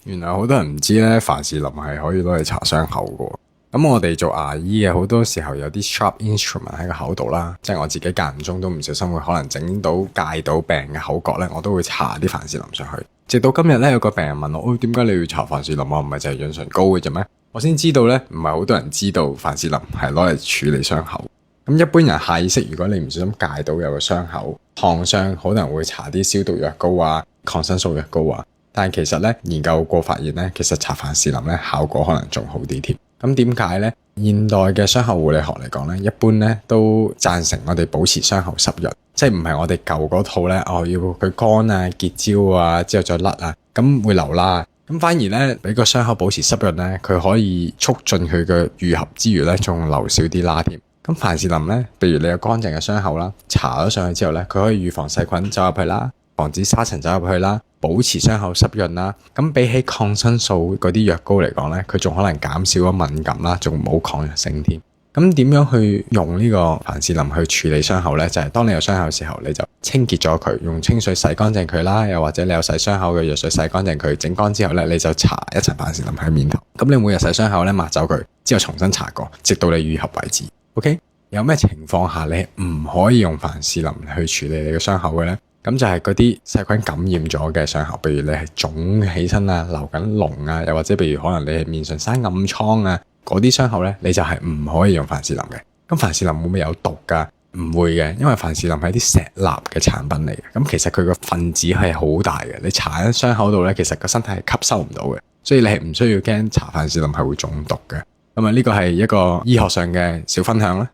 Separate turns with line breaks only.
原來好多人唔知咧，凡士林係可以攞嚟搽傷口嘅。咁我哋做牙醫嘅好多時候有啲 sharp instrument 喺個口度啦，即係我自己間唔中都唔小心會可能整到戒到病嘅口角咧，我都會搽啲凡士林上去。直到今日咧，有個病人問我：點解你要搽凡士林啊？唔係就係潤唇膏嘅啫咩？我先知道咧，唔係好多人知道凡士林係攞嚟處理傷口。咁一般人下意識，如果你唔小心戒到有個傷口燙傷，可能會搽啲消毒藥膏啊、抗生素藥膏啊。但係其實咧，研究過發現咧，其實搽凡士林咧效果可能仲好啲添。咁點解咧？現代嘅傷口護理學嚟講咧，一般咧都贊成我哋保持傷口濕潤，即係唔係我哋舊嗰套咧，要佢乾啊、結焦啊，之後再甩啊，咁會流啦。咁反而咧，俾個傷口保持濕潤咧，佢可以促進佢嘅愈合之餘咧，仲流少啲啦添。咁凡士林咧，譬如你有乾淨嘅傷口啦，搽咗上去之後咧，佢可以預防細菌走入去啦，防止沙塵走入去啦，保持傷口濕潤啦。咁比起抗生素嗰啲藥膏嚟講咧，佢仲可能減少咗敏感啦，仲冇抗藥性添。咁點樣去用呢個凡士林去處理傷口咧？就係當你有傷口嘅時候，你就清潔咗佢，用清水洗乾淨佢啦，又或者你有洗傷口嘅藥水洗乾淨佢，整乾之後咧，你就搽一層凡士林喺面頭。咁你每日洗傷口咧，抹走佢之後重新搽過，直到你愈合為止。OK， 有咩情況下你唔可以用凡士林去處理你嘅傷口嘅咧？咁就係嗰啲細菌感染咗嘅傷口，譬如你係腫起身啊、流緊膿啊，又或者譬如可能你係面上生暗瘡啊，嗰啲傷口咧，你就係唔可以用凡士林嘅。咁凡士林會唔會有毒噶？唔會嘅，因為凡士林係啲石蠟嘅產品嚟嘅。咁其實佢個分子係好大嘅，你搽喺傷口度咧，其實個身體係吸收唔到嘅，所以你係唔需要驚搽凡士林係會中毒嘅。咁啊，呢個係一個醫學上嘅小分享啦。